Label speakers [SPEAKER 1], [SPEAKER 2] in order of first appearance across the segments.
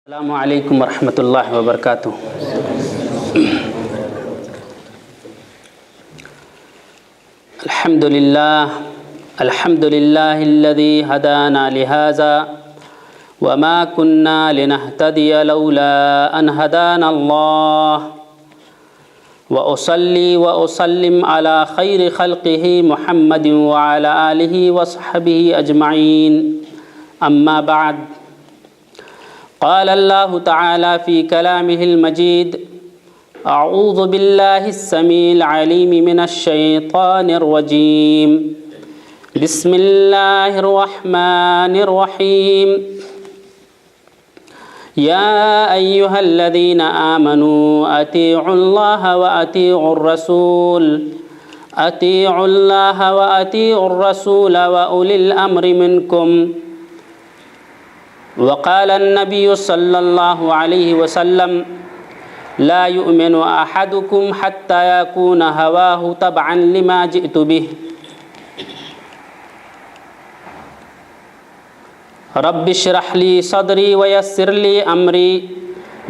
[SPEAKER 1] السلام علیکم ورحمۃ اللہ وبرکاتہ۔ الحمد للہ الذی ہدانا لہذا وما كنا لنهتدی لولا ان ہدانا اللہ وأصلی وأسلم على خیر خلقہ محمد وعلى آلہ وصحبہ اجمعین، اما بعد، قال اللہ تعالی فی کلامہ المجید: اعوذ باللہ السمیع العلیم من الشیطان الرجیم، بسم اللہ الرحمن الرحیم، یا ایہا الذین آمنوا اطیعوا اللہ وأطیعوا الرسول وأولی الامر منکم۔ وقال النبي صلى الله عليه وسلم: لا يؤمن أحدكم حتى يكون هواه تبعا لما جئت به۔ رب اشرح لي صدري ويسر لي أمري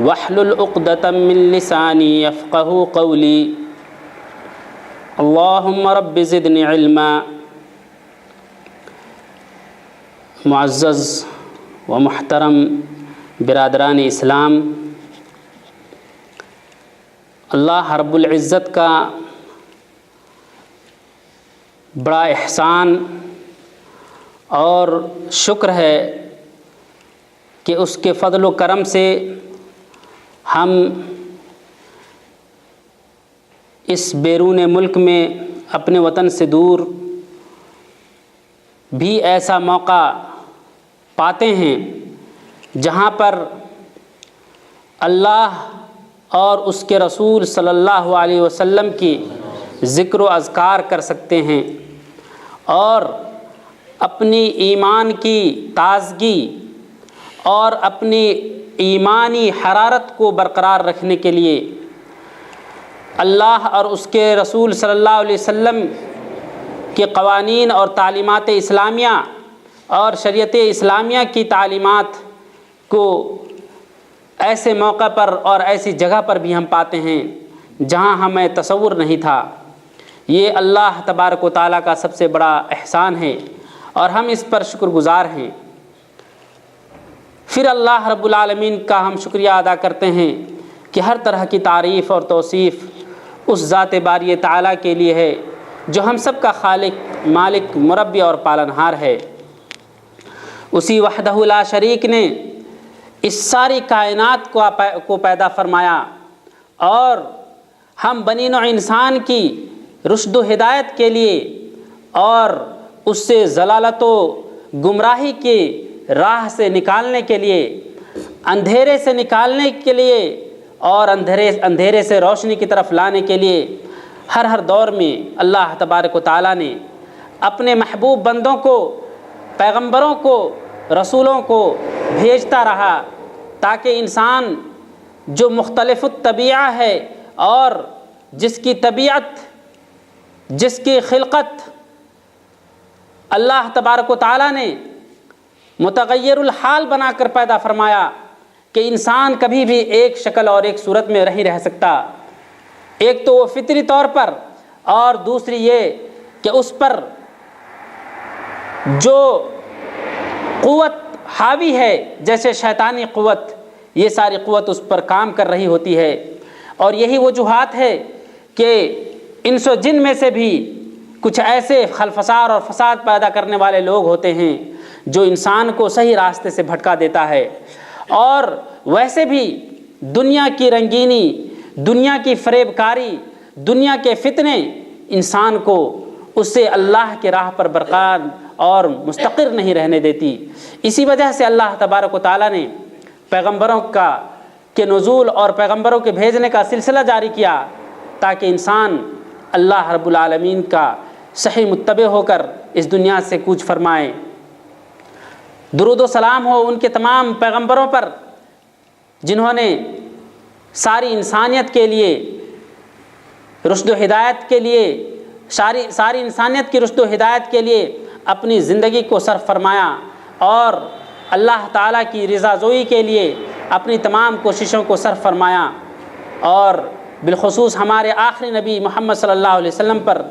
[SPEAKER 1] واحلل عقدة من لساني يفقهوا قولي۔ اللهم رب زدني علما۔ معزز و محترم برادران اسلام، اللہ رب العزت کا بڑا احسان اور شکر ہے کہ اس کے فضل و کرم سے ہم اس بیرون ملک میں اپنے وطن سے دور بھی ایسا موقع پاتے ہیں جہاں پر اللہ اور اس کے رسول صلی اللہ علیہ وسلم کی ذکر و اذکار کر سکتے ہیں اور اپنی ایمان کی تازگی اور اپنی ایمانی حرارت کو برقرار رکھنے کے لیے اللہ اور اس کے رسول صلی اللہ علیہ وسلم کے قوانین اور تعلیمات اسلامیہ اور شریعت اسلامیہ کی تعلیمات کو ایسے موقع پر اور ایسی جگہ پر بھی ہم پاتے ہیں جہاں ہمیں تصور نہیں تھا۔ یہ اللہ تبارک و تعالیٰ کا سب سے بڑا احسان ہے اور ہم اس پر شکر گزار ہیں۔ پھر اللہ رب العالمین کا ہم شکریہ ادا کرتے ہیں کہ ہر طرح کی تعریف اور توصیف اس ذات باری تعالیٰ کے لیے ہے جو ہم سب کا خالق، مالک، مربی اور پالنہار ہے۔ اسی وحدہ لا شریک نے اس ساری کائنات کو پیدا فرمایا اور ہم بنی نوع انسان کی رشد و ہدایت کے لیے اور اس سے ضلالت و گمراہی کی راہ سے نکالنے کے لیے، اندھیرے سے نکالنے کے لیے اور اندھیرے سے روشنی کی طرف لانے کے لیے ہر دور میں اللہ تبارک و تعالیٰ نے اپنے محبوب بندوں کو، پیغمبروں کو، رسولوں کو بھیجتا رہا تاکہ انسان جو مختلف الطبیعہ ہے اور جس کی طبیعت، جس کی خلقت اللہ تبارک و تعالیٰ نے متغیر الحال بنا کر پیدا فرمایا کہ انسان کبھی بھی ایک شکل اور ایک صورت میں نہیں رہ سکتا، ایک تو وہ فطری طور پر اور دوسری یہ کہ اس پر جو قوت حاوی ہے جیسے شیطانی قوت، یہ ساری قوت اس پر کام کر رہی ہوتی ہے۔ اور یہی وجوہات ہے کہ انس و جن میں سے بھی کچھ ایسے خلفسار اور فساد پیدا کرنے والے لوگ ہوتے ہیں جو انسان کو صحیح راستے سے بھٹکا دیتا ہے، اور ویسے بھی دنیا کی رنگینی، دنیا کی فریب کاری، دنیا کے فتنے انسان کو اس سے اللہ کے راہ پر برقرار اور مستقر نہیں رہنے دیتی۔ اسی وجہ سے اللہ تبارک و تعالیٰ نے پیغمبروں کے نزول اور پیغمبروں کے بھیجنے کا سلسلہ جاری کیا تاکہ انسان اللہ رب العالمین کا صحیح متبع ہو کر اس دنیا سے کوچ فرمائے۔ درود و سلام ہو ان کے تمام پیغمبروں پر جنہوں نے ساری انسانیت کے لیے رشد و ہدایت کے لیے ساری انسانیت کی رشد و ہدایت کے لیے اپنی زندگی کو صرف فرمایا اور اللہ تعالیٰ کی رضا جوئی کے لیے اپنی تمام کوششوں کو صرف فرمایا، اور بالخصوص ہمارے آخری نبی محمد صلی اللہ علیہ وسلم پر،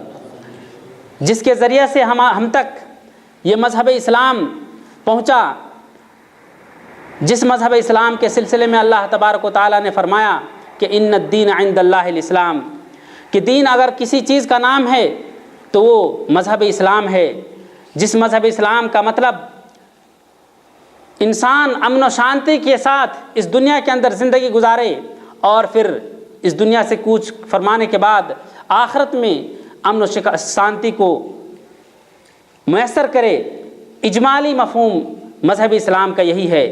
[SPEAKER 1] جس کے ذریعے سے ہم تک یہ مذہب اسلام پہنچا، جس مذہب اسلام کے سلسلے میں اللہ تبارک و تعالیٰ نے فرمایا کہ ان الدین عند اللہ الاسلام، کہ دین اگر کسی چیز کا نام ہے تو وہ مذہب اسلام ہے، جس مذہب اسلام کا مطلب انسان امن و شانتی کے ساتھ اس دنیا کے اندر زندگی گزارے، اور پھر اس دنیا سے کوچ فرمانے کے بعد آخرت میں امن و شانتی کو میسر کرے۔ اجمالی مفہوم مذہب اسلام کا یہی ہے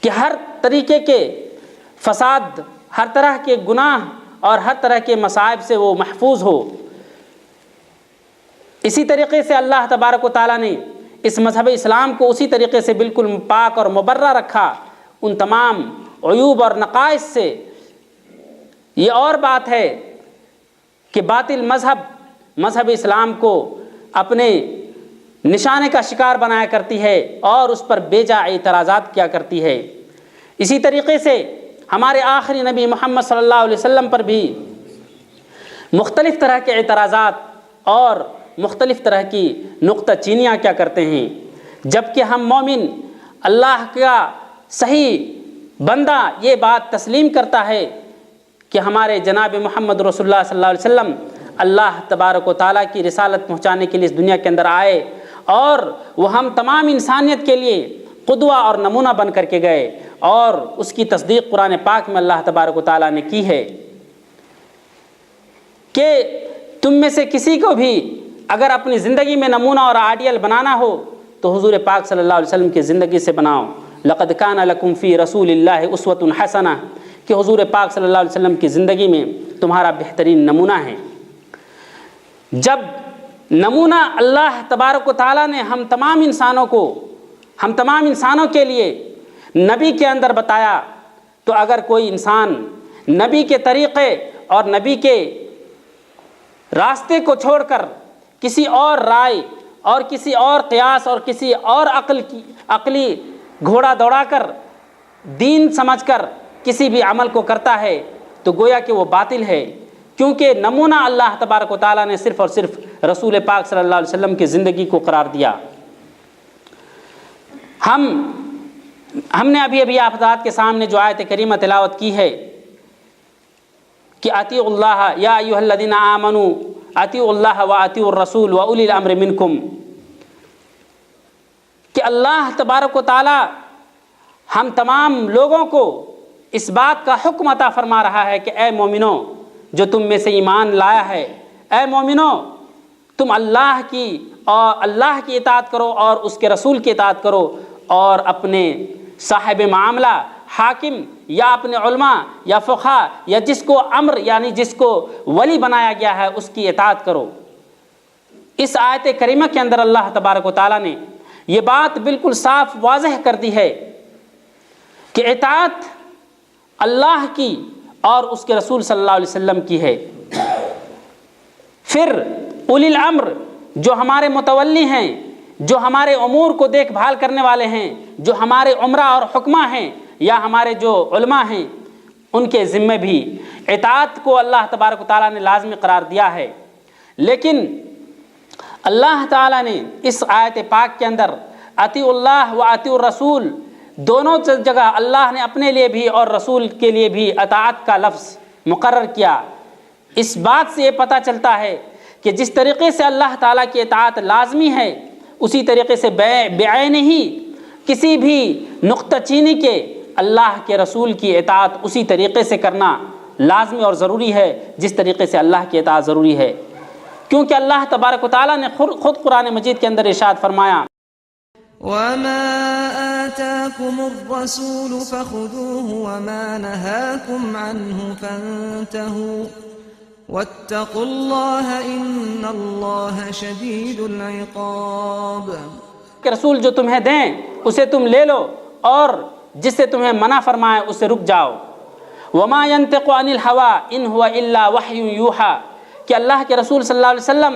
[SPEAKER 1] کہ ہر طریقے کے فساد، ہر طرح کے گناہ اور ہر طرح کے مصائب سے وہ محفوظ ہو۔ اسی طریقے سے اللہ تبارک و تعالیٰ نے اس مذہب اسلام کو اسی طریقے سے بالکل پاک اور مبرہ رکھا ان تمام عیوب اور نقائص سے۔ یہ اور بات ہے کہ باطل مذہب اسلام کو اپنے نشانے کا شکار بنایا کرتی ہے اور اس پر بے جا اعتراضات کیا کرتی ہے۔ اسی طریقے سے ہمارے آخری نبی محمد صلی اللہ علیہ وسلم پر بھی مختلف طرح کے اعتراضات اور مختلف طرح کی نقطہ چینیاں کیا کرتے ہیں، جبکہ ہم مومن اللہ کا صحیح بندہ یہ بات تسلیم کرتا ہے کہ ہمارے جناب محمد رسول اللہ صلی اللہ علیہ وسلم اللہ تبارک و تعالیٰ کی رسالت پہنچانے کے لیے اس دنیا کے اندر آئے، اور وہ ہم تمام انسانیت کے لیے قدوہ اور نمونہ بن کر کے گئے، اور اس کی تصدیق قرآن پاک میں اللہ تبارک و تعالیٰ نے کی ہے کہ تم میں سے کسی کو بھی اگر اپنی زندگی میں نمونہ اور آئیڈیل بنانا ہو تو حضور پاک صلی اللہ علیہ وسلم کی زندگی سے بناؤ۔ لقد کان لکم فی رسول اللہ اسوۃ حسنہ، کہ حضور پاک صلی اللہ علیہ وسلم کی زندگی میں تمہارا بہترین نمونہ ہے۔ جب نمونہ اللہ تبارک و تعالیٰ نے ہم تمام انسانوں کے لیے نبی کے اندر بتایا، تو اگر کوئی انسان نبی کے طریقے اور نبی کے راستے کو چھوڑ کر کسی اور رائے اور کسی اور قیاس اور کسی اور عقلی گھوڑا دوڑا کر دین سمجھ کر کسی بھی عمل کو کرتا ہے تو گویا کہ وہ باطل ہے، کیونکہ نمونہ اللہ تبارک و تعالیٰ نے صرف اور صرف رسول پاک صلی اللہ علیہ وسلم کی زندگی کو قرار دیا۔ ہم نے ابھی آپ حضرات کے سامنے جو آیت کریمہ تلاوت کی ہے کہ اطیعوا اللہ یا ایھا الذین آمنوا اطیعوا اللہ واطیعوا الرسول واولی الامر منکم، کہ اللہ تبارک و تعالیٰ ہم تمام لوگوں کو اس بات کا حکم عطا فرما رہا ہے کہ اے مومنو جو تم میں سے ایمان لایا ہے، اے مومنو تم اللہ کی اطاعت کرو اور اس کے رسول کی اطاعت کرو، اور اپنے صاحب معاملہ حاکم یا اپنے علماء یا فقہا یا جس کو امر یعنی جس کو ولی بنایا گیا ہے اس کی اطاعت کرو۔ اس آیت کریمہ کے اندر اللہ تبارک و تعالیٰ نے یہ بات بالکل صاف واضح کر دی ہے کہ اطاعت اللہ کی اور اس کے رسول صلی اللہ علیہ وسلم کی ہے۔ پھر اولی الامر جو ہمارے متولی ہیں، جو ہمارے امور کو دیکھ بھال کرنے والے ہیں، جو ہمارے عمرہ اور حکمہ ہیں یا ہمارے جو علماء ہیں، ان کے ذمے بھی اطاعت کو اللہ تبارک و تعالیٰ نے لازمی قرار دیا ہے۔ لیکن اللہ تعالیٰ نے اس آیت پاک کے اندر اطیعوا اللہ و اطیعوا الرسول دونوں جگہ اللہ نے اپنے لیے بھی اور رسول کے لیے بھی اطاعت کا لفظ مقرر کیا۔ اس بات سے یہ پتہ چلتا ہے کہ جس طریقے سے اللہ تعالیٰ کی اطاعت لازمی ہے، اسی طریقے سے بعین ہی کسی بھی نقطہ چینی کے اللہ کے رسول کی اطاعت اسی طریقے سے کرنا لازمی اور ضروری ہے جس طریقے سے اللہ کی اطاعت ضروری ہے، کیونکہ اللہ تبارک و تعالیٰ نے خود قرآن مجید کے اندر ارشاد فرمایا
[SPEAKER 2] وَمَا آتَاكُمُ الرَّسُولُ فَخُذُوهُ وَمَا نَهَاكُمْ عَنْهُ فَانْتَهُوا وَاتَّقُوا اللَّهَ إِنَّ اللَّهَ شَدِيدُ الْعِقَابِ،
[SPEAKER 1] کہ رسول جو تمہیں دیں اسے تم لے لو اور جس سے تمہیں منع فرمائے اسے رک جاؤ۔ وَمَا يَنْتِقُ عَنِ الْهَوَىٰ إِنْ هُوَ إِلَّا وَحْيٌ يُوحَىٰ، کہ اللہ کے رسول صلی اللہ علیہ وسلم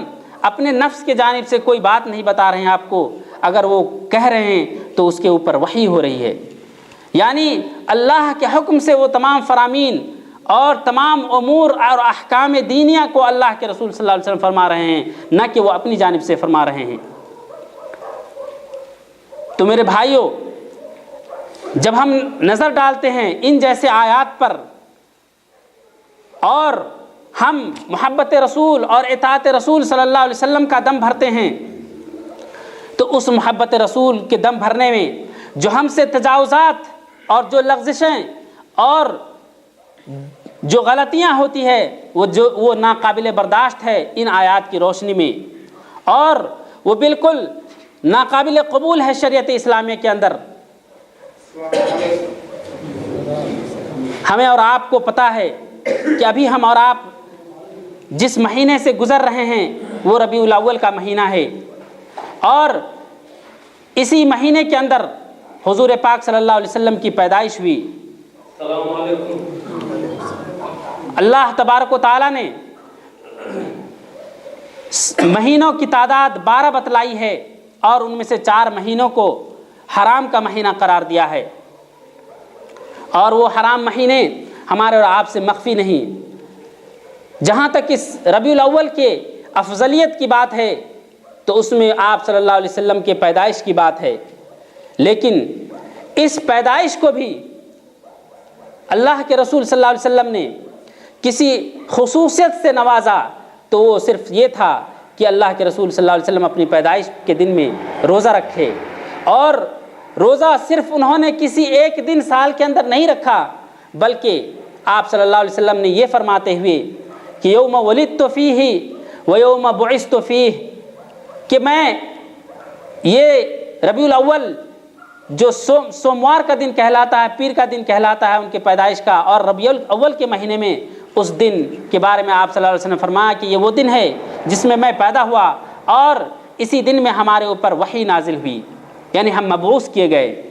[SPEAKER 1] اپنے نفس کے جانب سے کوئی بات نہیں بتا رہے ہیں آپ کو، اگر وہ کہہ رہے ہیں تو اس کے اوپر وحی ہو رہی ہے۔ یعنی اللہ کے حکم سے وہ تمام فرامین اور تمام امور اور احکام دینیہ کو اللہ کے رسول صلی اللہ علیہ وسلم فرما رہے ہیں، نہ کہ وہ اپنی جانب سے فرما رہے ہیں۔ تو میرے بھائیوں، جب ہم نظر ڈالتے ہیں ان جیسے آیات پر اور ہم محبت رسول اور اطاعت رسول صلی اللہ علیہ وسلم کا دم بھرتے ہیں، تو اس محبت رسول کے دم بھرنے میں جو ہم سے تجاوزات اور جو لغزشیں اور جو غلطیاں ہوتی ہے وہ ناقابل برداشت ہے ان آیات کی روشنی میں، اور وہ بالکل ناقابل قبول ہے شریعت اسلامیہ کے اندر۔ ہمیں اور آپ کو پتہ ہے کہ ابھی ہم اور آپ جس مہینے سے گزر رہے ہیں وہ ربیع الاول کا مہینہ ہے، اور اسی مہینے کے اندر حضور پاک صلی اللہ علیہ وسلم کی پیدائش ہوئی۔ اللہ تبارک و تعالیٰ نے مہینوں کی تعداد 12 بتلائی ہے، اور ان میں سے 4 مہینوں کو حرام کا مہینہ قرار دیا ہے، اور وہ حرام مہینے ہمارے اور آپ سے مخفی نہیں۔ جہاں تک اس ربیع الاول کے افضلیت کی بات ہے تو اس میں آپ صلی اللہ علیہ وسلم کے پیدائش کی بات ہے، لیکن اس پیدائش کو بھی اللہ کے رسول صلی اللہ علیہ وسلم نے کسی خصوصیت سے نوازا، تو وہ صرف یہ تھا کہ اللہ کے رسول صلی اللہ علیہ وسلم اپنی پیدائش کے دن میں روزہ رکھے، اور روزہ صرف انہوں نے کسی ایک دن سال کے اندر نہیں رکھا، بلکہ آپ صلی اللہ علیہ وسلم نے یہ فرماتے ہوئے کہ یوم ولدت فیہ و یوم بعثت فیہ، کہ میں یہ ربیع الاول جو سوموار کا دن کہلاتا ہے، پیر کا دن کہلاتا ہے ان کے پیدائش کا، اور ربیع الاول کے مہینے میں اس دن کے بارے میں آپ صلی اللہ علیہ وسلم نے فرمایا کہ یہ وہ دن ہے جس میں میں پیدا ہوا، اور اسی دن میں ہمارے اوپر وحی نازل ہوئی، یعنی ہم مبعوث کیے گئے۔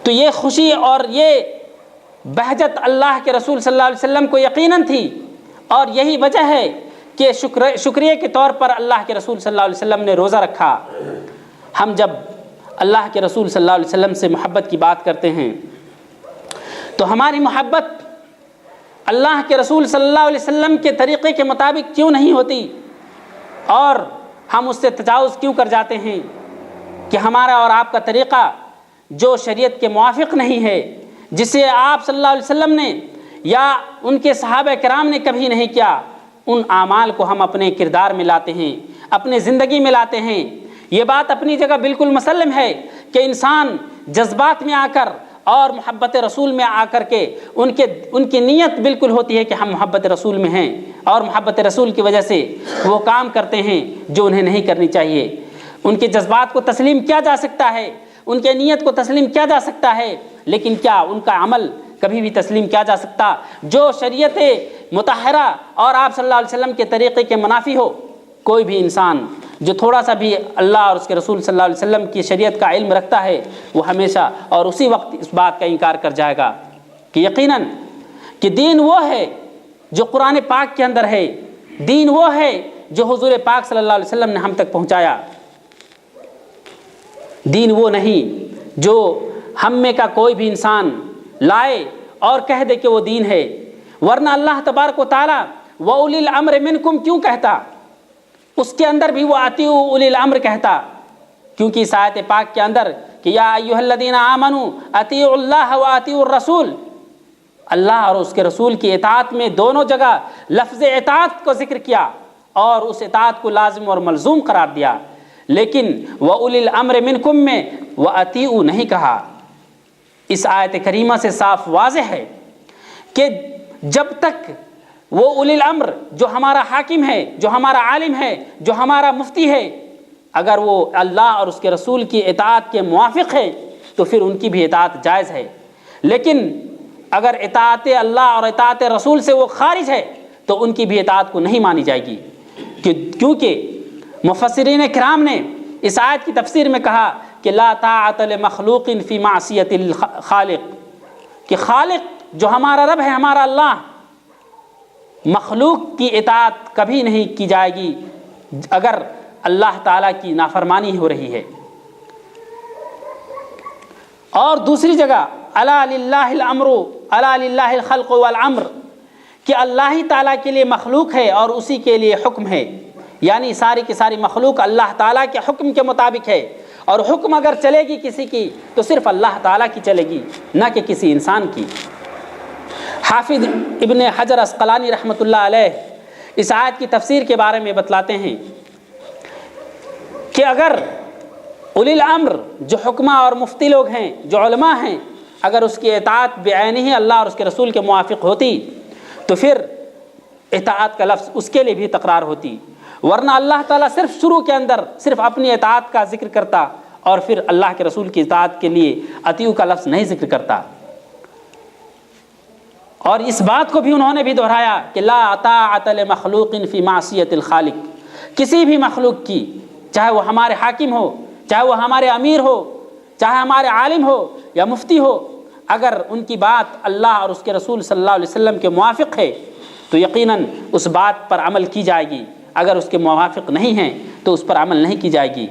[SPEAKER 1] تو یہ خوشی اور یہ بہجت اللہ کے رسول صلی اللہ علیہ وسلم کو یقیناً تھی، اور یہی وجہ ہے کہ شکریہ کے طور پر اللہ کے رسول صلی اللہ علیہ وسلم نے روزہ رکھا۔ ہم جب اللہ کے رسول صلی اللہ علیہ وسلم سے محبت کی بات کرتے ہیں تو ہماری محبت اللہ کے رسول صلی اللہ علیہ وسلم کے طریقے کے مطابق کیوں نہیں ہوتی، اور ہم اس سے تجاوز کیوں کر جاتے ہیں کہ ہمارا اور آپ کا طریقہ جو شریعت کے موافق نہیں ہے، جسے آپ صلی اللہ علیہ وسلم نے یا ان کے صحابہ کرام نے کبھی نہیں کیا، ان اعمال کو ہم اپنے کردار میں لاتے ہیں، اپنے زندگی میں لاتے ہیں۔ یہ بات اپنی جگہ بالکل مسلم ہے کہ انسان جذبات میں آ کر اور محبت رسول میں آ کر کے ان کی نیت بالکل ہوتی ہے کہ ہم محبت رسول میں ہیں، اور محبت رسول کی وجہ سے وہ کام کرتے ہیں جو انہیں نہیں کرنی چاہیے۔ ان کے جذبات کو تسلیم کیا جا سکتا ہے، ان کے نیت کو تسلیم کیا جا سکتا ہے، لیکن کیا ان کا عمل کبھی بھی تسلیم کیا جا سکتا جو شریعت مطہرہ اور آپ صلی اللہ علیہ وسلم کے طریقے کے منافی ہو؟ کوئی بھی انسان جو تھوڑا سا بھی اللہ اور اس کے رسول صلی اللہ علیہ وسلم کی شریعت کا علم رکھتا ہے، وہ ہمیشہ اور اسی وقت اس بات کا انکار کر جائے گا کہ یقیناً کہ دین وہ ہے جو قرآن پاک کے اندر ہے، دین وہ ہے جو حضور پاک صلی اللہ علیہ وسلم نے ہم تک پہنچایا، دین وہ نہیں جو ہم میں کا کوئی بھی انسان لائے اور کہہ دے کہ وہ دین ہے۔ ورنہ اللہ تبارک و تعالیٰ وَأُولِي الْأَمْرِ مِنْكُمْ کیوں کہتا؟ اس کے اندر بھی وہ اطیعوا اولی الامر کہتا، کیونکہ اس آیت پاک کے اندر کہ یا ایھا الذین آمنوا اطیعوا اللہ واطیعوا الرسول، اللہ اور اس کے رسول کی اطاعت میں دونوں جگہ لفظ اطاعت کو ذکر کیا اور اس اطاعت کو لازم اور ملزوم قرار دیا، لیکن وَأُولِي الْأَمْرِ مِنْكُمْ میں وَأَطِیعُوا نہیں کہا۔ اس آیت کریمہ سے صاف واضح ہے کہ جب تک وہ اولی الامر جو ہمارا حاکم ہے، جو ہمارا عالم ہے، جو ہمارا مفتی ہے، اگر وہ اللہ اور اس کے رسول کی اطاعت کے موافق ہے تو پھر ان کی بھی اطاعت جائز ہے، لیکن اگر اطاعت اللہ اور اطاعت رسول سے وہ خارج ہے تو ان کی بھی اطاعت کو نہیں مانی جائے گی، کیونکہ مفسرین کرام نے اس آیت کی تفسیر میں کہا کہ لا طاعت لمخلوق فی معصیت الخالق، کہ خالق جو ہمارا رب ہے، ہمارا اللہ، مخلوق کی اطاعت کبھی نہیں کی جائے گی اگر اللہ تعالیٰ کی نافرمانی ہو رہی ہے۔ اور دوسری جگہ الا للہ الامر الا للہ الخلق والامر، کہ اللہ ہی تعالیٰ کے لیے مخلوق ہے اور اسی کے لیے حکم ہے، یعنی ساری کی ساری مخلوق اللہ تعالیٰ کے حکم کے مطابق ہے، اور حکم اگر چلے گی کسی کی تو صرف اللہ تعالیٰ کی چلے گی، نہ کہ کسی انسان کی۔ حافظ ابن حجر عسقلانی رحمۃ اللہ علیہ اس آیت کی تفسیر کے بارے میں بتلاتے ہیں کہ اگر اولی الامر جو حکمہ اور مفتی لوگ ہیں، جو علماء ہیں، اگر اس کی اطاعت بعینہ اللہ اور اس کے رسول کے موافق ہوتی تو پھر اطاعت کا لفظ اس کے لیے بھی تکرار ہوتی، ورنہ اللہ تعالیٰ صرف شروع کے اندر صرف اپنی اطاعت کا ذکر کرتا اور پھر اللہ کے رسول کی اطاعت کے لیے اطیعوا کا لفظ نہیں ذکر کرتا۔ اور اس بات کو بھی انہوں نے بھی دہرایا کہ لا طاعۃ لمخلوق فی معصیۃ الخالق، کسی بھی مخلوق کی، چاہے وہ ہمارے حاکم ہو، چاہے وہ ہمارے امیر ہو، چاہے ہمارے عالم ہو یا مفتی ہو، اگر ان کی بات اللہ اور اس کے رسول صلی اللہ علیہ وسلم کے موافق ہے تو یقیناً اس بات پر عمل کی جائے گی، اگر اس کے موافق نہیں ہیں تو اس پر عمل نہیں کی جائے گی۔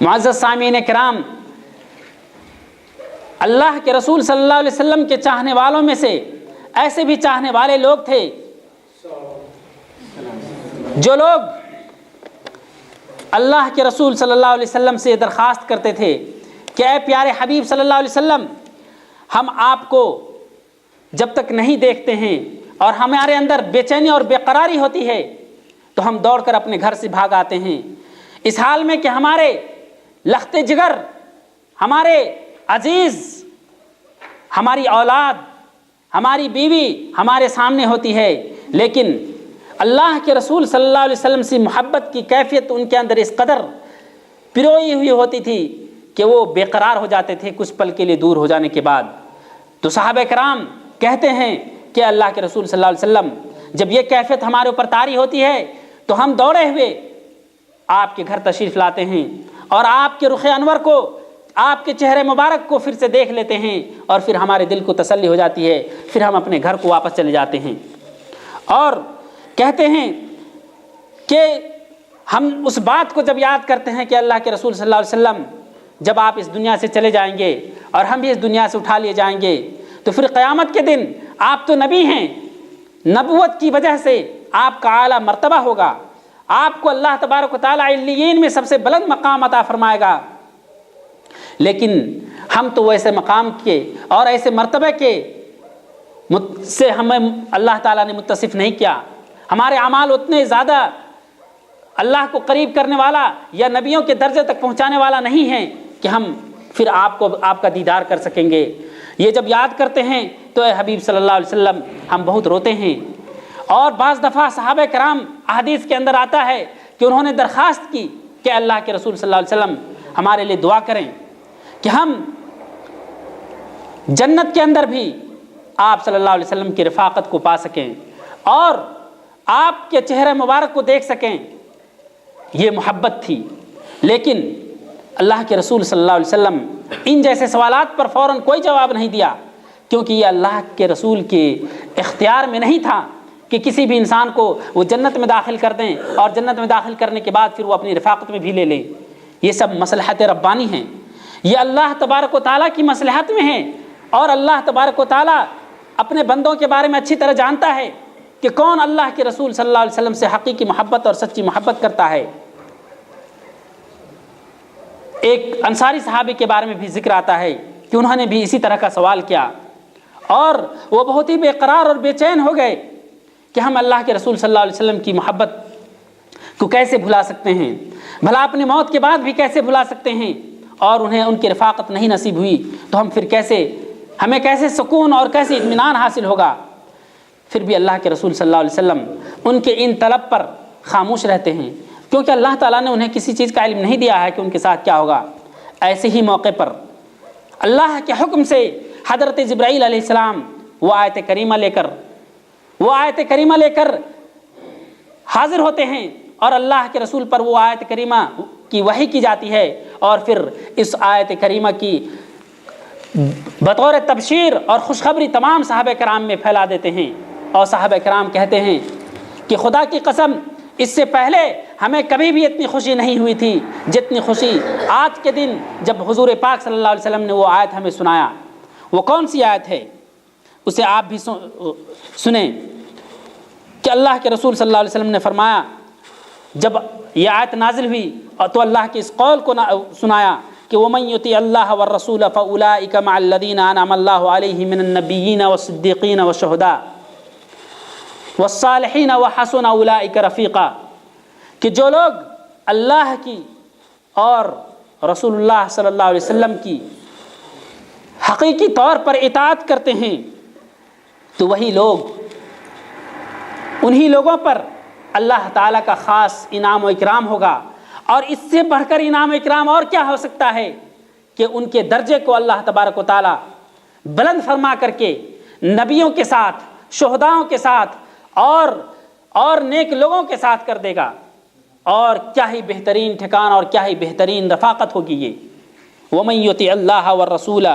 [SPEAKER 1] معزز سامعین کرام، اللہ کے رسول صلی اللہ علیہ وسلم کے چاہنے والوں میں سے ایسے بھی چاہنے والے لوگ تھے جو لوگ اللہ کے رسول صلی اللہ علیہ وسلم سے درخواست کرتے تھے کہ اے پیارے حبیب صلی اللہ علیہ وسلم، ہم آپ کو جب تک نہیں دیکھتے ہیں اور ہمارے اندر بے چینی اور بے قراری ہوتی ہے تو ہم دوڑ کر اپنے گھر سے بھاگ آتے ہیں، اس حال میں کہ ہمارے لخت جگر، ہمارے عزیز، ہماری اولاد، ہماری بیوی ہمارے سامنے ہوتی ہے، لیکن اللہ کے رسول صلی اللہ علیہ وسلم سے محبت کی کیفیت ان کے اندر اس قدر پروئی ہوئی ہوتی تھی کہ وہ بے قرار ہو جاتے تھے کچھ پل کے لیے دور ہو جانے کے بعد۔ تو صحابہ کرام کہتے ہیں کہ اللہ کے رسول صلی اللہ علیہ وسلم، جب یہ کیفیت ہمارے اوپر طاری ہوتی ہے تو ہم دوڑے ہوئے آپ کے گھر تشریف لاتے ہیں اور آپ کے رخ انور کو، آپ کے چہرے مبارک کو پھر سے دیکھ لیتے ہیں، اور پھر ہمارے دل کو تسلی ہو جاتی ہے، پھر ہم اپنے گھر کو واپس چلے جاتے ہیں۔ اور کہتے ہیں کہ ہم اس بات کو جب یاد کرتے ہیں کہ اللہ کے رسول صلی اللہ علیہ وسلم جب آپ اس دنیا سے چلے جائیں گے اور ہم بھی اس دنیا سے اٹھا لیے جائیں گے تو پھر قیامت کے دن آپ تو نبی ہیں، نبوت کی وجہ سے آپ کا اعلیٰ مرتبہ ہوگا، آپ کو اللہ تبارک و تعالیٰ علیین میں سب سے بلند مقام عطا فرمائے گا، لیکن ہم تو ایسے مقام کے اور ایسے مرتبہ کے سے ہمیں اللہ تعالیٰ نے متصف نہیں کیا، ہمارے اعمال اتنے زیادہ اللہ کو قریب کرنے والا یا نبیوں کے درجے تک پہنچانے والا نہیں ہے کہ ہم پھر آپ کا دیدار کر سکیں گے۔ یہ جب یاد کرتے ہیں تو اے حبیب صلی اللہ علیہ وسلم ہم بہت روتے ہیں۔ اور بعض دفعہ صحابہ کرام احادیث کے اندر آتا ہے کہ انہوں نے درخواست کی کہ اللہ کے رسول صلی اللہ علیہ وسلم ہمارے لیے دعا کریں کہ ہم جنت کے اندر بھی آپ صلی اللہ علیہ وسلم کی رفاقت کو پا سکیں اور آپ کے چہرے مبارک کو دیکھ سکیں۔ یہ محبت تھی، لیکن اللہ کے رسول صلی اللہ علیہ وسلم ان جیسے سوالات پر فوراً کوئی جواب نہیں دیا، کیونکہ یہ اللہ کے رسول کے اختیار میں نہیں تھا کہ کسی بھی انسان کو وہ جنت میں داخل کر دیں اور جنت میں داخل کرنے کے بعد پھر وہ اپنی رفاقت میں بھی لے لیں۔ یہ سب مصلحت ربانی ہیں، یہ اللہ تبارک و تعالیٰ کی مصلحت میں ہیں، اور اللہ تبارک و تعالیٰ اپنے بندوں کے بارے میں اچھی طرح جانتا ہے کہ کون اللہ کے رسول صلی اللہ علیہ وسلم سے حقیقی محبت اور سچی محبت کرتا ہے۔ ایک انصاری صحابی کے بارے میں بھی ذکر آتا ہے کہ انہوں نے بھی اسی طرح کا سوال کیا اور وہ بہت ہی بے قرار اور بے چین ہو گئے کہ ہم اللہ کے رسول صلی اللہ علیہ وسلم کی محبت کو کیسے بھلا سکتے ہیں، بھلا اپنی موت کے بعد بھی کیسے بھلا سکتے ہیں، اور انہیں ان کی رفاقت نہیں نصیب ہوئی تو ہم پھر ہمیں کیسے سکون اور کیسے اطمینان حاصل ہوگا۔ پھر بھی اللہ کے رسول صلی اللہ علیہ وسلم ان کے ان طلب پر خاموش رہتے ہیں، کیونکہ اللہ تعالیٰ نے انہیں کسی چیز کا علم نہیں دیا ہے کہ ان کے ساتھ کیا ہوگا۔ ایسے ہی موقع پر اللہ کے حکم سے حضرت جبرائیل علیہ السلام وہ آیت کریمہ لے کر حاضر ہوتے ہیں اور اللہ کے رسول پر وہ آیت کریمہ کی وحی کی جاتی ہے، اور پھر اس آیت کریمہ کی بطور تبشیر اور خوشخبری تمام صحابہ کرام میں پھیلا دیتے ہیں، اور صحابہ کرام کہتے ہیں کہ خدا کی قسم اس سے پہلے ہمیں کبھی بھی اتنی خوشی نہیں ہوئی تھی جتنی خوشی آج کے دن جب حضور پاک صلی اللہ علیہ وسلم نے وہ آیت ہمیں سنایا۔ وہ کون سی آیت ہے؟ اسے آپ بھی سنیں کہ اللہ کے رسول صلی اللہ علیہ وسلم نے فرمایا، جب یہ آیت نازل ہوئی تو اللہ کے اس قول کو سنایا کہ وَمَن يُطِعِ اللَّهَ وَالرَّسُولَ فَأُولَٰئِكَ مَعَ الَّذِينَ أَنْعَمَ اللَّهُ عَلَيْهِم مِّنَ النَّبِيِّينَ وَالصِّدِّيقِينَ وَالشُّهَدَاءِ وَالصَّالِحِينَ وَحَسُنَ أُولَٰئِكَ رَفِيقًا، کہ جو لوگ اللہ کی اور رسول اللہ صلی اللہ علیہ وسلم کی حقیقی طور پر اطاعت کرتے ہیں تو وہی لوگ، انہی لوگوں پر اللہ تعالیٰ کا خاص انعام و اکرام ہوگا۔ اور اس سے بڑھ کر انعام و اکرام اور کیا ہو سکتا ہے کہ ان کے درجے کو اللہ تبارک و تعالیٰ بلند فرما کر کے نبیوں کے ساتھ، شہداؤں کے ساتھ اور نیک لوگوں کے ساتھ کر دے گا۔ اور کیا ہی بہترین ٹھکان اور کیا ہی بہترین رفاقت ہوگی یہ۔ وَمَن يُطِعِ اللَّهَ وَالرَّسُولَ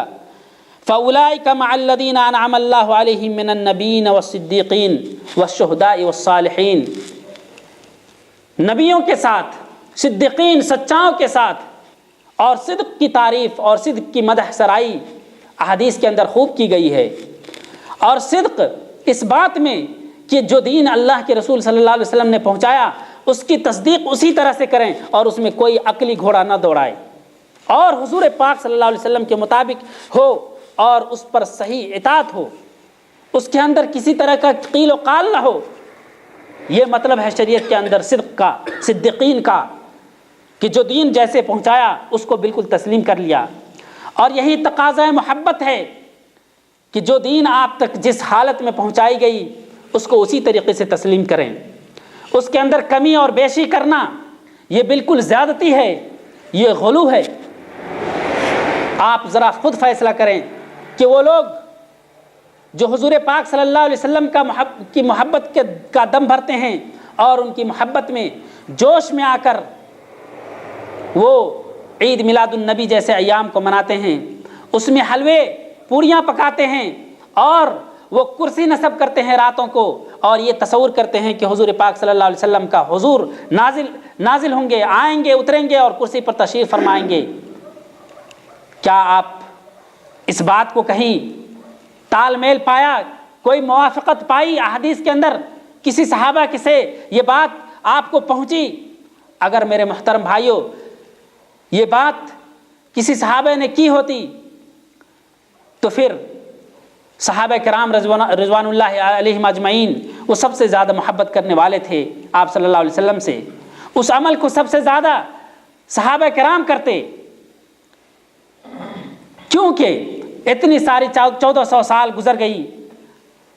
[SPEAKER 1] فَأُولَٰئِكَ مَعَ الَّذِينَ أَنْعَمَ اللَّهُ عَلَيْهِم مِّنَ النَّبِيِّينَ وَالصِّدِّيقِينَ وَالشُّهَدَاءِ وَالصَّالِحِينَ، نبیوں کے ساتھ، صدیقین سچاؤں کے ساتھ، اور صدق کی تعریف اور صدق کی مدح سرائی احادیث کے اندر خوب کی گئی ہے۔ اور صدق اس بات میں کہ جو دین اللہ کے رسول صلی اللہ علیہ وسلم نے پہنچایا اس کی تصدیق اسی طرح سے کریں اور اس میں کوئی عقلی گھوڑا نہ دوڑائے، اور حضور پاک صلی اللہ علیہ وسلم کے مطابق ہو اور اس پر صحیح اطاعت ہو، اس کے اندر کسی طرح کا قیل و قال نہ ہو۔ یہ مطلب ہے شریعت کے اندر صدق کا، صدیقین کا، کہ جو دین جیسے پہنچایا اس کو بالکل تسلیم کر لیا۔ اور یہی تقاضا محبت ہے کہ جو دین آپ تک جس حالت میں پہنچائی گئی اس کو اسی طریقے سے تسلیم کریں۔ اس کے اندر کمی اور بیشی کرنا یہ بالکل زیادتی ہے، یہ غلو ہے۔ آپ ذرا خود فیصلہ کریں کہ وہ لوگ جو حضور پاک صلی اللہ علیہ وسلم کی محبت کا دم بھرتے ہیں اور ان کی محبت میں جوش میں آ کر وہ عید میلاد النبی جیسے ایام کو مناتے ہیں، اس میں حلوے پوریاں پکاتے ہیں اور وہ کرسی نصب کرتے ہیں راتوں کو، اور یہ تصور کرتے ہیں کہ حضور پاک صلی اللہ علیہ وسلم کا حضور نازل ہوں گے، آئیں گے، اتریں گے اور کرسی پر تشریف فرمائیں گے۔ کیا آپ اس بات کو کہیں تال میل پایا، کوئی موافقت پائی احادیث کے اندر؟ کسی صحابہ سے یہ بات آپ کو پہنچی؟ اگر میرے محترم بھائیوں یہ بات کسی صحابہ نے کی ہوتی تو پھر صحابہ کرام رضوان اللہ علیہم اجمعین وہ سب سے زیادہ محبت کرنے والے تھے آپ صلی اللہ علیہ وسلم سے، اس عمل کو سب سے زیادہ صحابہ کرام کرتے، کیونکہ اتنی ساری 1400 سال گزر گئی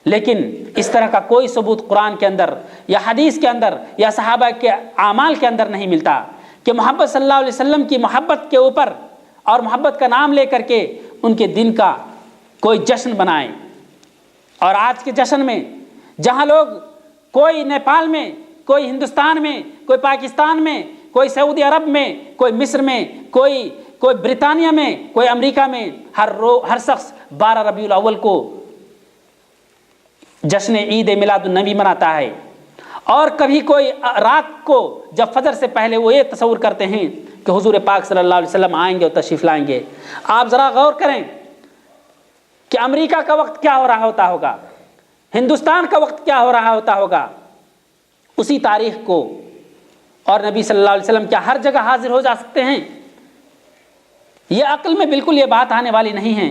[SPEAKER 1] لیکن اس طرح کا کوئی ثبوت قرآن کے اندر یا حدیث کے اندر یا صحابہ کے اعمال کے اندر نہیں ملتا کہ محمد صلی اللہ علیہ وسلم کی محبت کے اوپر اور محبت کا نام لے کر کے ان کے دن کا کوئی جشن بنائیں۔ اور آج کے جشن میں جہاں لوگ کوئی نیپال میں، کوئی ہندوستان میں، کوئی پاکستان میں، کوئی سعودی عرب میں، کوئی مصر میں، کوئی برطانیہ میں، کوئی امریکہ میں، ہر شخص 12 ربیع الاول کو جشن عید میلاد النبی مناتا ہے۔ اور کبھی کوئی رات کو جب فجر سے پہلے وہ یہ تصور کرتے ہیں کہ حضور پاک صلی اللہ علیہ وسلم آئیں گے اور تشریف لائیں گے۔ آپ ذرا غور کریں کہ امریکہ کا وقت کیا ہو رہا ہوتا ہوگا، ہندوستان کا وقت کیا ہو رہا ہوتا ہوگا اسی تاریخ کو، اور نبی صلی اللہ علیہ وسلم کیا ہر جگہ حاضر ہو جا سکتے ہیں؟ یہ عقل میں بالکل یہ بات آنے والی نہیں ہے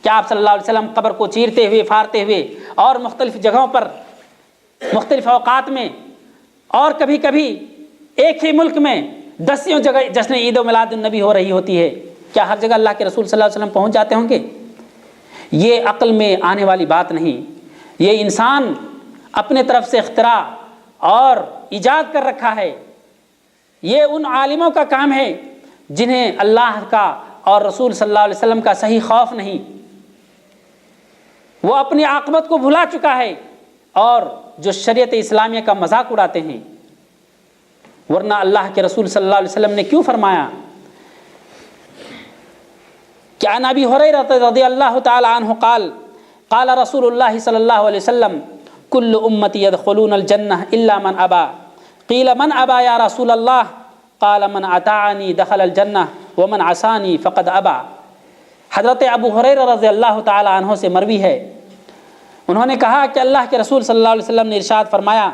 [SPEAKER 1] کہ آپ صلی اللہ علیہ وسلم قبر کو چیرتے ہوئے، پھاڑتے ہوئے اور مختلف جگہوں پر، مختلف اوقات میں، اور کبھی کبھی ایک ہی ملک میں 10 جگہ جشن عید و میلاد النبی ہو رہی ہوتی ہے، کیا ہر جگہ اللہ کے رسول صلی اللہ علیہ وسلم پہنچ جاتے ہوں گے؟ یہ عقل میں آنے والی بات نہیں، یہ انسان اپنے طرف سے اختراع اور ایجاد کر رکھا ہے۔ یہ ان عالموں کا کام ہے جنہیں اللہ کا اور رسول صلی اللہ علیہ وسلم کا صحیح خوف نہیں، وہ اپنی عاقبت کو بھلا چکا ہے اور جو شریعت اسلامیہ کا مذاق اڑاتے ہیں۔ ورنہ اللہ کے رسول صلی اللہ علیہ وسلم نے کیوں فرمایا کہ عن ابی ہریرہ رضی اللہ تعالی عنہ قال قال رسول اللہ صلی اللہ علیہ وسلم کل امتی يدخلون الجنہ الا من ابا قیل من ابا یا رسول اللہ قال من اطاعنی دخل الجنہ ومن عصانی فقد ابا۔ حضرت ابو ہریرہ رضی اللہ تعالی عنہ سے مروی ہے، انہوں نے کہا کہ اللہ کے رسول صلی اللہ علیہ وسلم نے ارشاد فرمایا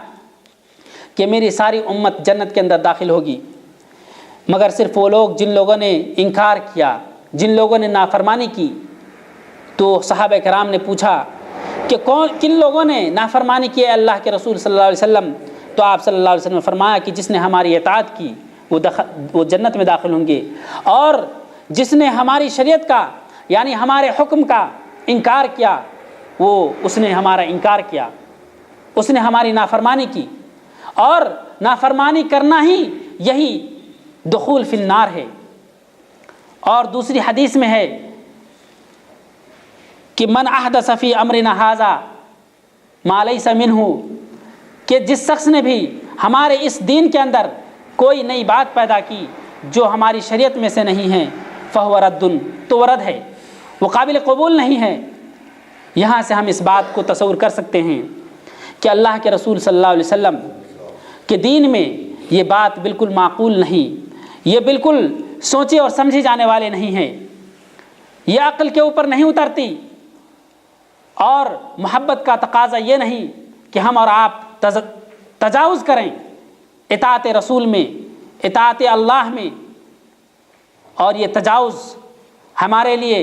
[SPEAKER 1] کہ میری ساری امت جنت کے اندر داخل ہوگی، مگر صرف وہ لوگ جن لوگوں نے انکار کیا، جن لوگوں نے نافرمانی کی۔ تو صحابہ کرام نے پوچھا کہ کن لوگوں نے نافرمانی کی ہے اللہ کے رسول صلی اللہ علیہ وسلم؟ تو آپ صلی اللہ علیہ وسلم نے فرمایا کہ جس نے ہماری اطاعت کی وہ جنت میں داخل ہوں گے، اور جس نے ہماری شریعت کا یعنی ہمارے حکم کا انکار کیا اس نے ہمارا انکار کیا، اس نے ہماری نافرمانی کی، اور نافرمانی کرنا ہی یہی دخول فی النار ہے۔ اور دوسری حدیث میں ہے کہ من احدث فی امرنا ھذا ما لیس منہ، کہ جس شخص نے بھی ہمارے اس دین کے اندر کوئی نئی بات پیدا کی جو ہماری شریعت میں سے نہیں ہے، فہو رد، تو وہ رد ہے، وہ قابل قبول نہیں ہے۔ یہاں سے ہم اس بات کو تصور کر سکتے ہیں کہ اللہ کے رسول صلی اللہ علیہ وسلم کے دین میں یہ بات بالکل معقول نہیں، یہ بالکل سوچے اور سمجھے جانے والے نہیں ہیں، یہ عقل کے اوپر نہیں اترتی، اور محبت کا تقاضا یہ نہیں کہ ہم اور آپ تجاوز کریں اطاعت رسول میں، اطاعت اللہ میں، اور یہ تجاوز ہمارے لیے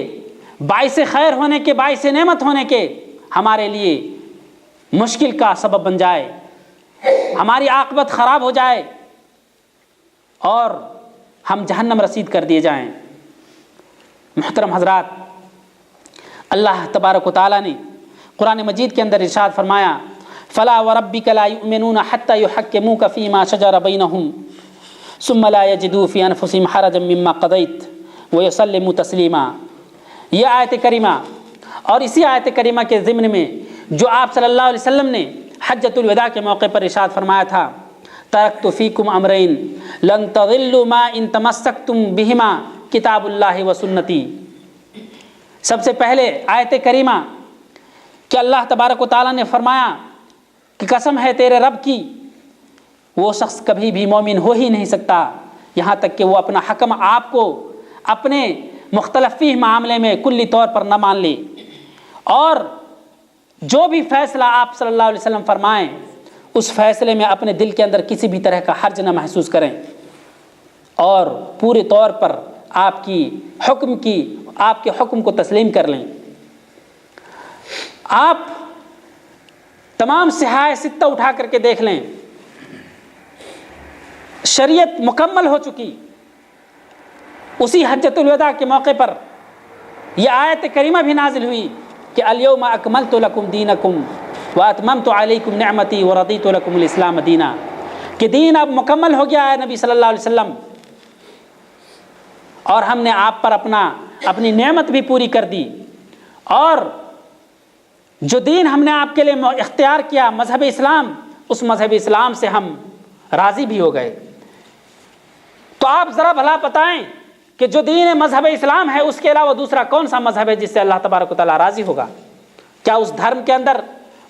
[SPEAKER 1] باعث خیر ہونے کے، باعث نعمت ہونے کے، ہمارے لیے مشکل کا سبب بن جائے، ہماری عاقبت خراب ہو جائے اور ہم جہنم رسید کر دیے جائیں۔ محترم حضرات، اللہ تبارک و تعالیٰ نے قرآن مجید کے اندر ارشاد فرمایا فلا وربک لا یؤمنون حتی یحکموک فیما شجر بینہم ثم لا یجدوا فی انفسہم حرجا مما قضیت ویسلموا تسلیما۔ یہ آیت کریمہ اور اسی آیت کریمہ کے ضمن میں جو آپ صلی اللہ علیہ وسلم نے حجۃ الوداع کے موقع پر ارشاد فرمایا تھا، ترکت فیکم امرین لن تضلوا ما ان تمسکتم بہما کتاب اللہ و سنتی۔ سب سے پہلے آیت کریمہ کہ اللہ تبارک و تعالیٰ نے فرمایا کہ قسم ہے تیرے رب کی، وہ شخص کبھی بھی مومن ہو ہی نہیں سکتا یہاں تک کہ وہ اپنا حکم آپ کو اپنے مختلف فیہ معاملے میں کلی طور پر نہ مان لے، اور جو بھی فیصلہ آپ صلی اللہ علیہ وسلم فرمائیں اس فیصلے میں اپنے دل کے اندر کسی بھی طرح کا حرج نہ محسوس کریں، اور پورے طور پر آپ کے حکم کو تسلیم کر لیں۔ آپ تمام صحائح ستہ اٹھا کر کے دیکھ لیں، شریعت مکمل ہو چکی، اسی حجۃ الوداع کے موقع پر یہ آیت کریمہ بھی نازل ہوئی کہ الیوم اکملت لکم دینکم واتممت علیکم نعمتی ورضیت لکم الاسلام دینا، کہ دین اب مکمل ہو گیا ہے نبی صلی اللہ علیہ وسلم، اور ہم نے آپ پر اپنی نعمت بھی پوری کر دی، اور جو دین ہم نے آپ کے لیے اختیار کیا مذہب اسلام، اس مذہب اسلام سے ہم راضی بھی ہو گئے۔ تو آپ ذرا بھلا بتائیں کہ جو دین مذہب اسلام ہے اس کے علاوہ دوسرا کون سا مذہب ہے جس سے اللہ تبارک و تعالیٰ راضی ہوگا؟ کیا اس دھرم کے اندر،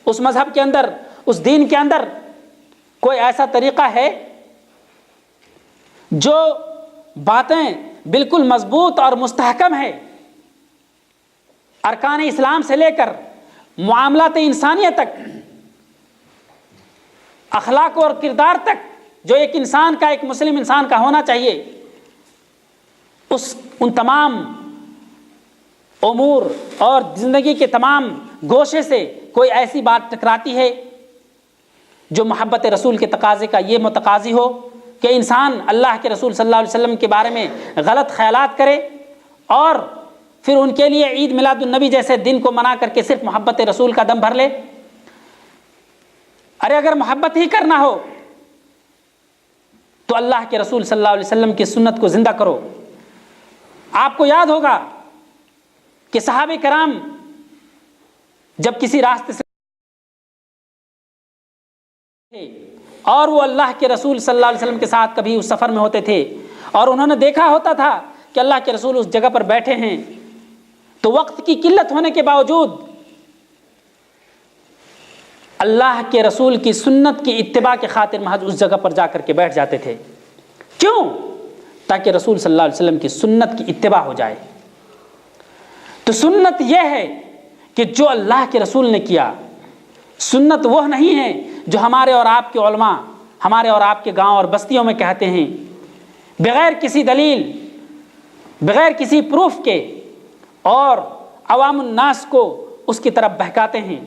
[SPEAKER 1] اس مذہب کے اندر، اس دین کے اندر کوئی ایسا طریقہ ہے جو باتیں بالکل مضبوط اور مستحکم ہے، ارکان اسلام سے لے کر معاملات انسانیت تک، اخلاق اور کردار تک، جو ایک انسان کا، ایک مسلم انسان کا ہونا چاہیے، ان تمام امور اور زندگی کے تمام گوشے سے کوئی ایسی بات ٹکراتی ہے جو محبت رسول کے تقاضے کا یہ متقاضی ہو کہ انسان اللہ کے رسول صلی اللہ علیہ وسلم کے بارے میں غلط خیالات کرے اور پھر ان کے لیے عید میلاد النبی جیسے دن کو منا کر کے صرف محبت رسول کا دم بھر لے؟ ارے اگر محبت ہی کرنا ہو تو اللہ کے رسول صلی اللہ علیہ وسلم کی سنت کو زندہ کرو۔ آپ کو یاد ہوگا کہ صحابہ کرام جب کسی راستے سے اور وہ اللہ کے رسول صلی اللہ علیہ وسلم کے ساتھ کبھی اس سفر میں ہوتے تھے اور انہوں نے دیکھا ہوتا تھا کہ اللہ کے رسول اس جگہ پر بیٹھے ہیں، تو وقت کی قلت ہونے کے باوجود اللہ کے رسول کی سنت کی اتباع کے خاطر محض اس جگہ پر جا کر کے بیٹھ جاتے تھے۔ کیوں؟ تاکہ رسول صلی اللہ علیہ وسلم کی سنت کی اتباع ہو جائے۔ تو سنت یہ ہے کہ جو اللہ کے رسول نے کیا، سنت وہ نہیں ہے جو ہمارے اور آپ کے علماء ہمارے اور آپ کے گاؤں اور بستیوں میں کہتے ہیں، بغیر کسی دلیل، بغیر کسی پروف کے، اور عوام الناس کو اس کی طرف بہکاتے ہیں،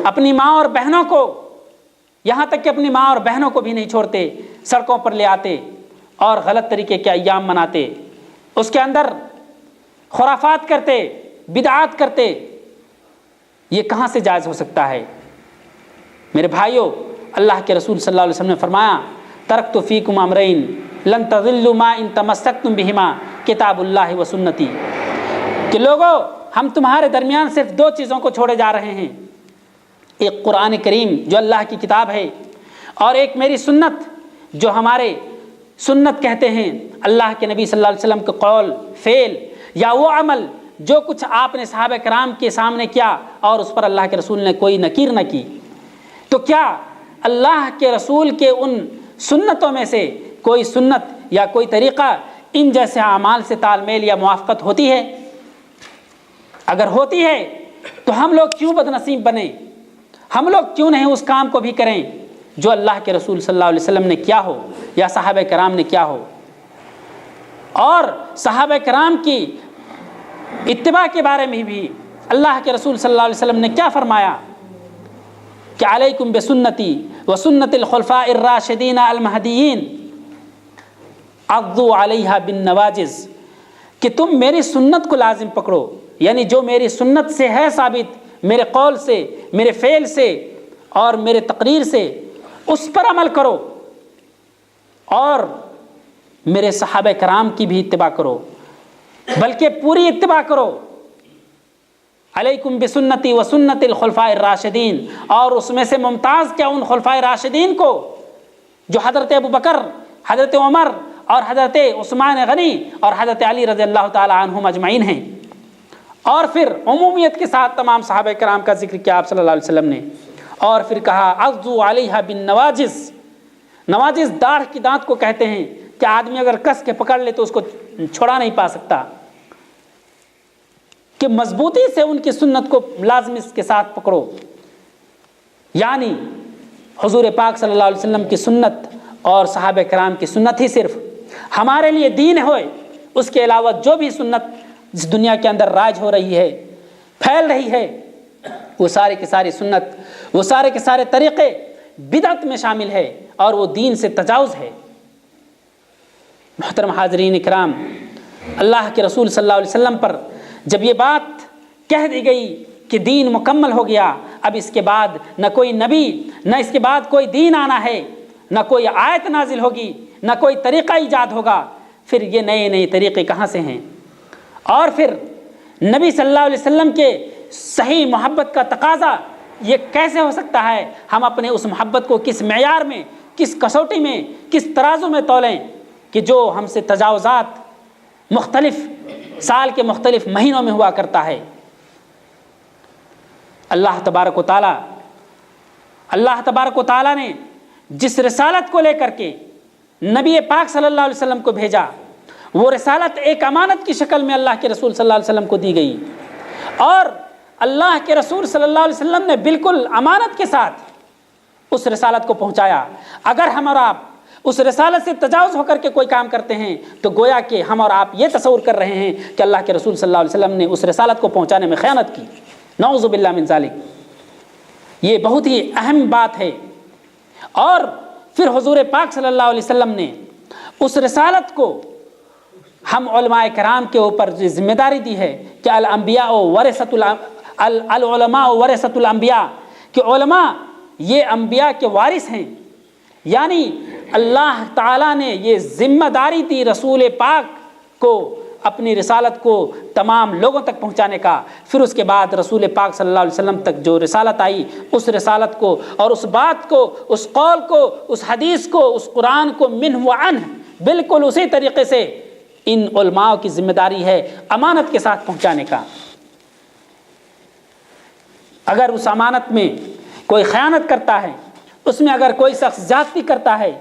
[SPEAKER 1] اپنی ماں اور بہنوں کو، یہاں تک کہ اپنی ماں اور بہنوں کو بھی نہیں چھوڑتے، سڑکوں پر لے آتے اور غلط طریقے کے ایام مناتے، اس کے اندر خرافات کرتے، بدعات کرتے۔ یہ کہاں سے جائز ہو سکتا ہے؟ میرے بھائیوں، اللہ کے رسول صلی اللہ علیہ وسلم نے فرمایا، ترکت فیکم امرین لن تضلوا ما ان تمسکتم بہما کتاب اللہ و سنتی، کہ لوگو ہم تمہارے درمیان صرف دو چیزوں کو چھوڑے جا رہے ہیں، ایک قرآن کریم جو اللہ کی کتاب ہے، اور ایک میری سنت جو ہمارے سنت کہتے ہیں اللہ کے نبی صلی اللہ علیہ وسلم کے قول، فعل یا وہ عمل جو کچھ آپ نے صحابہ کرام کے سامنے کیا اور اس پر اللہ کے رسول نے کوئی نکیر نہ کی۔ تو کیا اللہ کے رسول کے ان سنتوں میں سے کوئی سنت یا کوئی طریقہ ان جیسے اعمال سے تال میل یا موافقت ہوتی ہے؟ اگر ہوتی ہے تو ہم لوگ کیوں بدنصیب بنیں؟ ہم لوگ کیوں نہیں اس کام کو بھی کریں جو اللہ کے رسول صلی اللہ علیہ وسلم نے کیا ہو یا صحابہ کرام نے کیا ہو؟ اور صحابہ کرام کی اتباع کے بارے میں بھی اللہ کے رسول صلی اللہ علیہ وسلم نے کیا فرمایا کہ علیکم بسنتی وسنت الخلفاء الراشدین المہدیین عضوا علیہا بالنواجذ، کہ تم میری سنت کو لازم پکڑو، یعنی جو میری سنت سے ہے ثابت، میرے قول سے، میرے فعل سے اور میرے تقریر سے، اس پر عمل کرو، اور میرے صحابہ کرام کی بھی اتباع کرو، بلکہ پوری اتباع کرو۔ علیکم بسنتی و سنت الخلفاء الراشدین، اور اس میں سے ممتاز کیا ان خلفاء راشدین کو جو حضرت ابوبکر، حضرت عمر اور حضرت عثمان غنی اور حضرت علی رضی اللہ تعالی عنہم اجمعین ہیں۔ اور پھر عمومیت کے ساتھ تمام صحابہ کرام کا ذکر کیا آپ صلی اللہ علیہ وسلم نے، اور پھر کہا عضوا علیہا بالنواجذ۔ نواجذ داڑھ کی دانت کو کہتے ہیں کہ آدمی اگر کس کے پکڑ لے تو اس کو چھوڑا نہیں پا سکتا، کہ مضبوطی سے ان کی سنت کو لازم اس کے ساتھ پکڑو، یعنی حضور پاک صلی اللہ علیہ وسلم کی سنت اور صحابہ کرام کی سنت ہی صرف ہمارے لیے دین ہوئے، اس کے علاوہ جو بھی سنت جس دنیا کے اندر راج ہو رہی ہے، پھیل رہی ہے، وہ سارے کے ساری سنت، وہ سارے کے سارے طریقے بدعت میں شامل ہے اور وہ دین سے تجاوز ہے۔ محترم حاضرین اکرام، اللہ کے رسول صلی اللہ علیہ وسلم پر جب یہ بات کہہ دی گئی کہ دین مکمل ہو گیا، اب اس کے بعد نہ کوئی نبی، نہ اس کے بعد کوئی دین آنا ہے، نہ کوئی آیت نازل ہوگی، نہ کوئی طریقہ ایجاد ہوگا، پھر یہ نئے نئے طریقے کہاں سے ہیں؟ اور پھر نبی صلی اللہ علیہ وسلم کے صحیح محبت کا تقاضا یہ کیسے ہو سکتا ہے؟ ہم اپنے اس محبت کو کس معیار میں، کس کسوٹی میں، کس ترازو میں تولیں کہ جو ہم سے تجاوزات مختلف سال کے مختلف مہینوں میں ہوا کرتا ہے؟ اللہ تبارک و تعالیٰ نے جس رسالت کو لے کر کے نبی پاک صلی اللہ علیہ وسلم کو بھیجا، وہ رسالت ایک امانت کی شکل میں اللہ کے رسول صلی اللہ علیہ وسلم کو دی گئی، اور اللہ کے رسول صلی اللہ علیہ وسلم نے بالکل امانت کے ساتھ اس رسالت کو پہنچایا۔ اگر ہم اور آپ اس رسالت سے تجاوز ہو کر کے کوئی کام کرتے ہیں تو گویا کہ ہم اور آپ یہ تصور کر رہے ہیں کہ اللہ کے رسول صلی اللہ علیہ وسلم نے اس رسالت کو پہنچانے میں خیانت کی، نعوذ باللہ من ذالک۔ یہ بہت ہی اہم بات ہے۔ اور پھر حضور پاک صلی اللہ علیہ وسلم نے اس رسالت کو ہم علماء کرام کے اوپر ذمہ داری دی ہے کہ العلماء ورثۃ الانبیاء، کہ علماء یہ انبیاء کے وارث ہیں، یعنی اللہ تعالیٰ نے یہ ذمہ داری دی رسول پاک کو اپنی رسالت کو تمام لوگوں تک پہنچانے کا۔ پھر اس کے بعد رسول پاک صلی اللہ علیہ وسلم تک جو رسالت آئی، اس رسالت کو اور اس بات کو، اس قول کو، اس حدیث کو، اس قرآن کو منہ و عنہ بالکل اسی طریقے سے ان علماء کی ذمہ داری ہے امانت کے ساتھ پہنچانے کا۔ اگر اس امانت میں کوئی خیانت کرتا ہے، اس میں اگر کوئی شخص زیادتی کرتا ہے،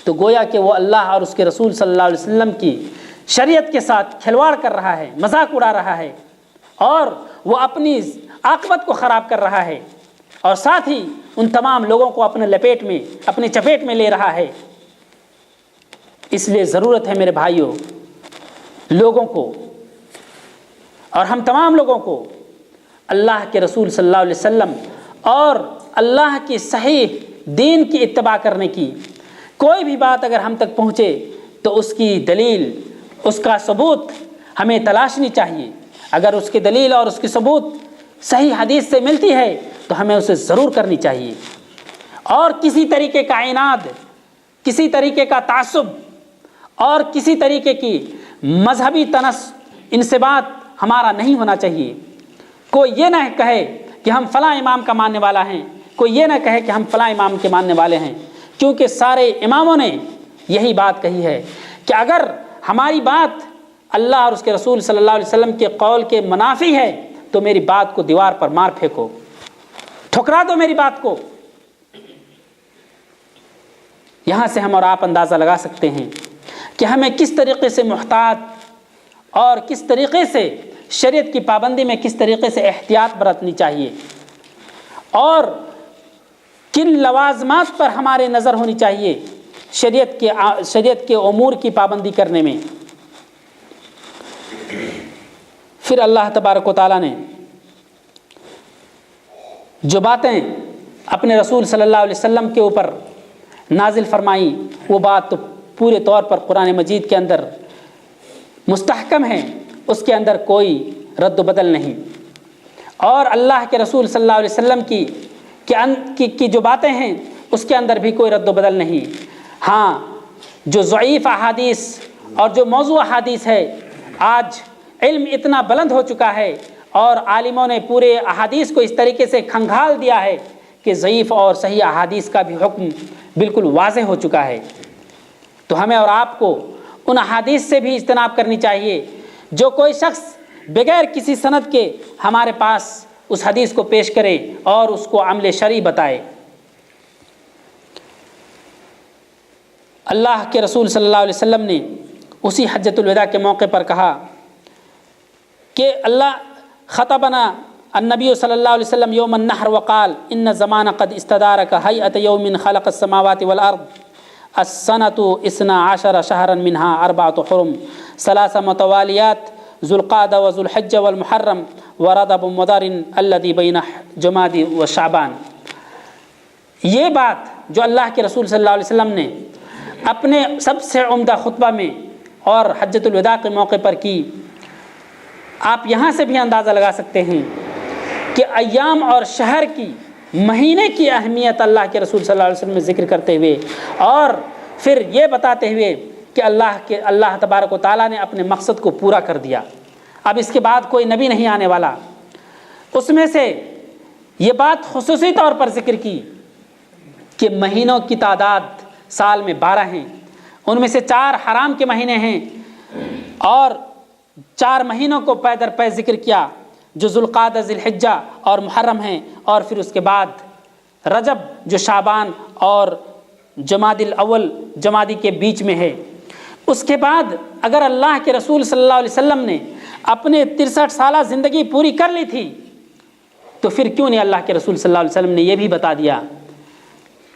[SPEAKER 1] تو گویا کہ وہ اللہ اور اس کے رسول صلی اللہ علیہ وسلم کی شریعت کے ساتھ کھلواڑ کر رہا ہے، مذاق اڑا رہا ہے۔ اور وہ اپنی عاقبت کو خراب کر رہا ہے، اور ساتھ ہی ان تمام لوگوں کو اپنے لپیٹ میں، اپنی چپیٹ میں لے رہا ہے۔ اس لیے ضرورت ہے میرے بھائیوں، لوگوں کو اور ہم تمام لوگوں کو اللہ کے رسول صلی اللہ علیہ وسلم اور اللہ کی صحیح دین کی اتباع کرنے کی۔ کوئی بھی بات اگر ہم تک پہنچے تو اس کی دلیل، اس کا ثبوت ہمیں تلاشنی چاہیے۔ اگر اس کی دلیل اور اس کی ثبوت صحیح حدیث سے ملتی ہے تو ہمیں اسے ضرور کرنی چاہیے، اور کسی طریقے کا عناد، کسی طریقے کا تعصب اور کسی طریقے کی مذہبی انضباط ہمارا نہیں ہونا چاہیے۔ کوئی یہ نہ کہے کہ ہم فلاں امام کا ماننے والا ہیں، کوئی یہ نہ کہے کہ ہم فلاں امام کے ماننے والے ہیں، کیونکہ سارے اماموں نے یہی بات کہی ہے کہ اگر ہماری بات اللہ اور اس کے رسول صلی اللہ علیہ وسلم کے قول کے منافی ہے تو میری بات کو دیوار پر مار پھینکو، ٹھکرا دو میری بات کو۔ یہاں سے ہم اور آپ اندازہ لگا سکتے ہیں کہ ہمیں کس طریقے سے محتاط اور کس طریقے سے شریعت کی پابندی میں کس طریقے سے احتیاط برتنی چاہیے، اور کن لوازمات پر ہمارے نظر ہونی چاہیے شریعت کے امور کی پابندی کرنے میں۔ پھر اللہ تبارک و تعالیٰ نے جو باتیں اپنے رسول صلی اللہ علیہ وسلم کے اوپر نازل فرمائیں، وہ بات تو پورے طور پر قرآن مجید کے اندر مستحکم ہے، اس کے اندر کوئی رد و بدل نہیں، اور اللہ کے رسول صلی اللہ علیہ وسلم کی جو باتیں ہیں اس کے اندر بھی کوئی رد و بدل نہیں۔ ہاں، جو ضعیف احادیث اور جو موضوع احادیث ہے، آج علم اتنا بلند ہو چکا ہے اور عالموں نے پورے احادیث کو اس طریقے سے کھنگال دیا ہے کہ ضعیف اور صحیح احادیث کا بھی حکم بالکل واضح ہو چکا ہے۔ تو ہمیں اور آپ کو ان احادیث سے بھی اجتناب کرنی چاہیے جو کوئی شخص بغیر کسی سند کے ہمارے پاس اس حدیث کو پیش کرے اور اس کو عمل شرعی بتائے۔ اللہ کے رسول صلی اللہ علیہ وسلم نے اسی حجۃ الوداع کے موقع پر کہا کہ اللہ خطبنا النبی صلی اللہ علیہ وسلم یوم النحر وقال ان الزمان قد استدار كهيئة يوم خلق السماوات والارض السنة 12 شهرا منها 4 حرم 3 متواليات ذو القعدة وذو الحجة والمحرم ورجب مضر الذي بين جمادی وشعبان۔ یہ بات جو اللہ کے رسول صلی اللہ علیہ وسلم نے اپنے سب سے عمدہ خطبہ میں اور حجۃ الوداع کے موقع پر کی، آپ یہاں سے بھی اندازہ لگا سکتے ہیں کہ ایام اور شہر کی، مہینے کی اہمیت اللہ کے رسول صلی اللہ علیہ وسلم نے ذکر کرتے ہوئے، اور پھر یہ بتاتے ہوئے کہ اللہ تبارک و تعالیٰ نے اپنے مقصد کو پورا کر دیا، اب اس کے بعد کوئی نبی نہیں آنے والا۔ اس میں سے یہ بات خصوصی طور پر ذکر کی کہ مہینوں کی تعداد سال میں 12 ہیں، ان میں سے 4 حرام کے مہینے ہیں، اور 4 مہینوں کو پے در پے ذکر کیا جو ذوالقعدہ، ذی الحجہ اور محرم ہیں، اور پھر اس کے بعد رجب جو شعبان اور جمادی الاول جمادی کے بیچ میں ہے۔ اس کے بعد اگر اللہ کے رسول صلی اللہ علیہ وسلم نے اپنے 63 سالہ زندگی پوری کر لی تھی تو پھر کیوں نہیں اللہ کے رسول صلی اللہ علیہ وسلم نے یہ بھی بتا دیا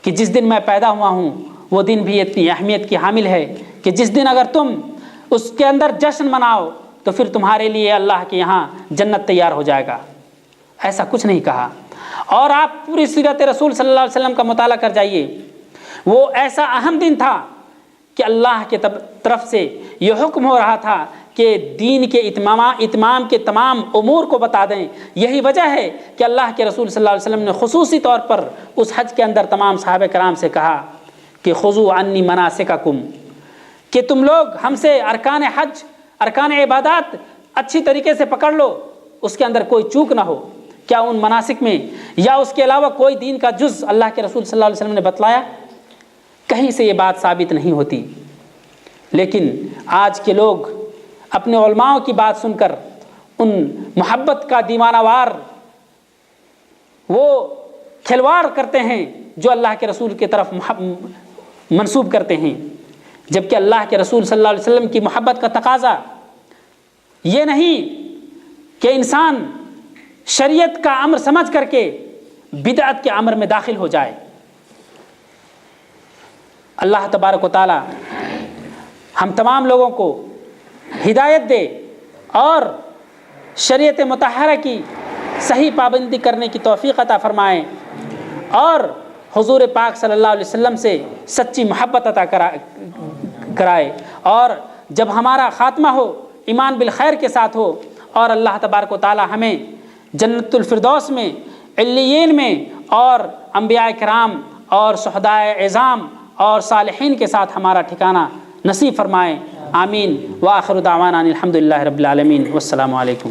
[SPEAKER 1] کہ جس دن میں پیدا ہوا ہوں وہ دن بھی اتنی اہمیت کی حامل ہے کہ جس دن اگر تم اس کے اندر جشن مناؤ تو پھر تمہارے لیے اللہ کے یہاں جنت تیار ہو جائے گا۔ ایسا کچھ نہیں کہا۔ اور آپ پوری سیرت رسول صلی اللہ علیہ وسلم کا مطالعہ کر جائیے، وہ ایسا اہم دن تھا کہ اللہ کے طرف سے یہ حکم ہو رہا تھا کہ دین کے اتمام کے تمام امور کو بتا دیں۔ یہی وجہ ہے کہ اللہ کے رسول صلی اللہ علیہ وسلم نے خصوصی طور پر اس حج کے اندر تمام صحابہ کرام سے کہا کہ خذوا عنی مناسککم، کہ تم لوگ ہم سے ارکان حج، ارکان عبادات اچھی طریقے سے پکڑ لو، اس کے اندر کوئی چوک نہ ہو۔ کیا ان مناسک میں یا اس کے علاوہ کوئی دین کا جز اللہ کے رسول صلی اللہ علیہ وسلم نے بتلایا؟ کہیں سے یہ بات ثابت نہیں ہوتی۔ لیکن آج کے لوگ اپنے علماء کی بات سن کر ان محبت کا دیوانہ وار وہ کھلواڑ کرتے ہیں جو اللہ کے رسول کی طرف منسوب کرتے ہیں، جبکہ اللہ کے رسول صلی اللہ علیہ وسلم کی محبت کا تقاضا یہ نہیں کہ انسان شریعت کا امر سمجھ کر کے بدعت کے امر میں داخل ہو جائے۔ اللہ تبارک و تعالی ہم تمام لوگوں کو ہدایت دے اور شریعت مطہرہ کی صحیح پابندی کرنے کی توفیق عطا فرمائے، اور حضور پاک صلی اللہ علیہ وسلم سے سچی محبت عطا کرائے، اور جب ہمارا خاتمہ ہو ایمان بالخیر کے ساتھ ہو، اور اللہ تبارک و تعالی ہمیں جنت الفردوس میں، علیین میں، اور انبیاء کرام اور شہداء عظام اور صالحین کے ساتھ ہمارا ٹھکانہ نصیب فرمائے۔ آمین۔ وآخر دعوانا الحمد للہ رب العالمین، والسلام علیکم۔